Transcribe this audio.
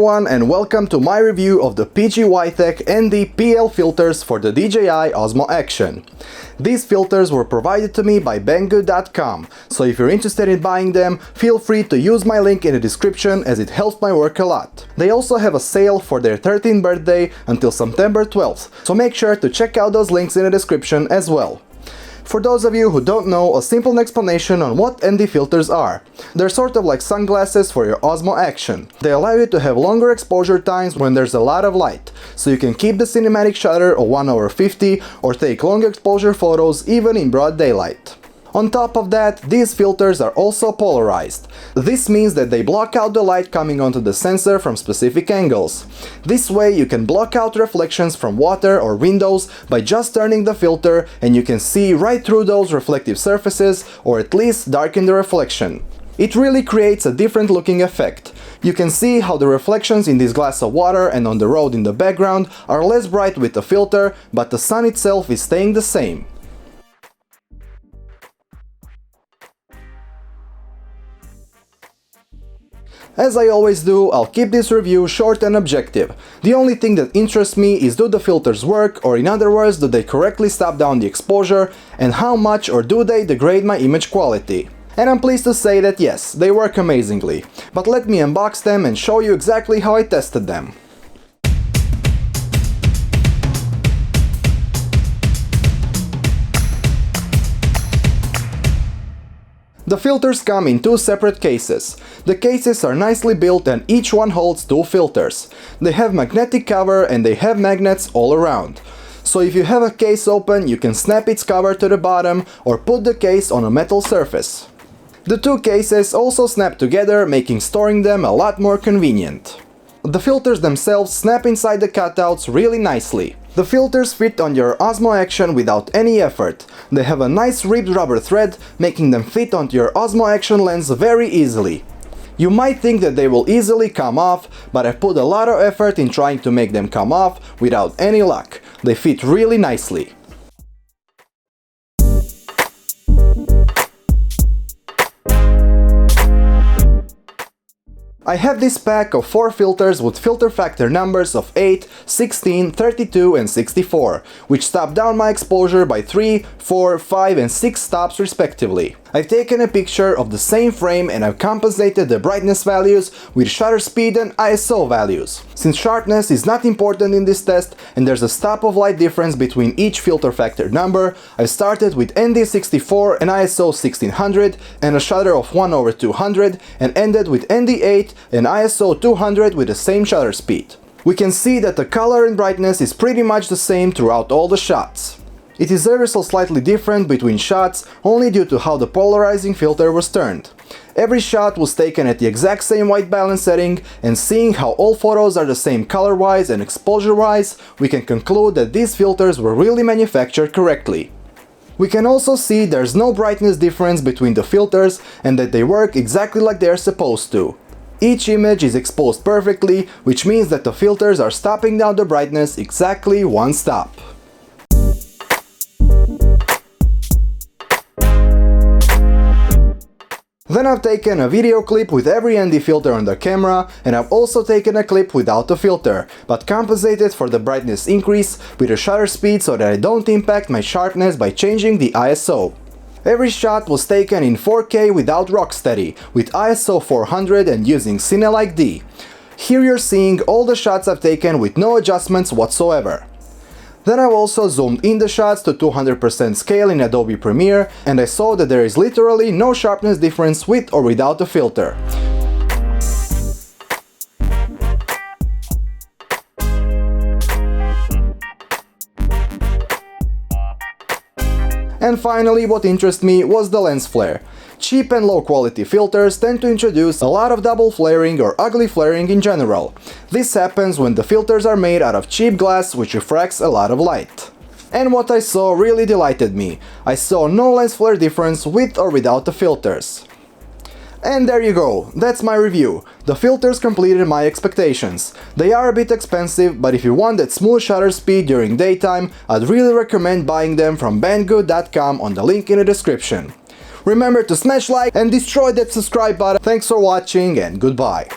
everyone and welcome to my review of the PGYTECH ND-PL filters for the DJI Osmo Action. These filters were provided to me by Banggood.com, so if you're interested in buying them, feel free to use my link in the description as it helps my work a lot. They also have a sale for their 13th birthday until September 12th, so make sure to check out those links in the description as well. For those of you who don't know, a simple explanation on what ND filters are. They're sort of like sunglasses for your Osmo Action. They allow you to have longer exposure times when there's a lot of light, so you can keep the cinematic shutter of 1/50 or take long exposure photos even in broad daylight. On top of that, these filters are also polarized. This means that they block out the light coming onto the sensor from specific angles. This way you can block out reflections from water or windows by just turning the filter, and you can see right through those reflective surfaces, or at least darken the reflection. It really creates a different looking effect. You can see how the reflections in this glass of water and on the road in the background are less bright with the filter, but the sun itself is staying the same. As I always do, I'll keep this review short and objective. The only thing that interests me is, do the filters work, or in other words, do they correctly stop down the exposure, and how much or do they degrade my image quality? And I'm pleased to say that yes, they work amazingly. But let me unbox them and show you exactly how I tested them. The filters come in two separate cases. The cases are nicely built and each one holds two filters. They have magnetic cover and they have magnets all around. So if you have a case open, you can snap its cover to the bottom or put the case on a metal surface. The two cases also snap together, making storing them a lot more convenient. The filters themselves snap inside the cutouts really nicely. The filters fit on your Osmo Action without any effort. They have a nice ribbed rubber thread, making them fit onto your Osmo Action lens very easily. You might think that they will easily come off, but I've put a lot of effort in trying to make them come off without any luck. They fit really nicely. I have this pack of 4 filters with filter factor numbers of 8, 16, 32 and 64, which stop down my exposure by 3, 4, 5 and 6 stops respectively. I've taken a picture of the same frame and I've compensated the brightness values with shutter speed and ISO values. Since sharpness is not important in this test and there's a stop of light difference between each filter factor number, I've started with ND64 and ISO 1600 and a shutter of 1/200 and ended with ND8 and ISO 200 with the same shutter speed. We can see that the color and brightness is pretty much the same throughout all the shots. It is ever so slightly different between shots only due to how the polarizing filter was turned. Every shot was taken at the exact same white balance setting, and seeing how all photos are the same color-wise and exposure-wise, we can conclude that these filters were really manufactured correctly. We can also see there's no brightness difference between the filters and that they work exactly like they're supposed to. Each image is exposed perfectly, which means that the filters are stopping down the brightness exactly one stop. Then I've taken a video clip with every ND filter on the camera, and I've also taken a clip without the filter, but compensated for the brightness increase with a shutter speed so that I don't impact my sharpness by changing the ISO. Every shot was taken in 4K without Rocksteady, with ISO 400 and using Cine-like D. Here you're seeing all the shots I've taken with no adjustments whatsoever. Then I've also zoomed in the shots to 200% scale in Adobe Premiere, and I saw that there is literally no sharpness difference with or without the filter. And finally, what interested me was the lens flare. Cheap and low quality filters tend to introduce a lot of double flaring or ugly flaring in general. This happens when the filters are made out of cheap glass which refracts a lot of light. And what I saw really delighted me. I saw no lens flare difference with or without the filters. And there you go, that's my review. The filters completed my expectations. They are a bit expensive, but if you want that smooth shutter speed during daytime, I'd really recommend buying them from Banggood.com on the link in the description. Remember to smash like and destroy that subscribe button. Thanks for watching and goodbye.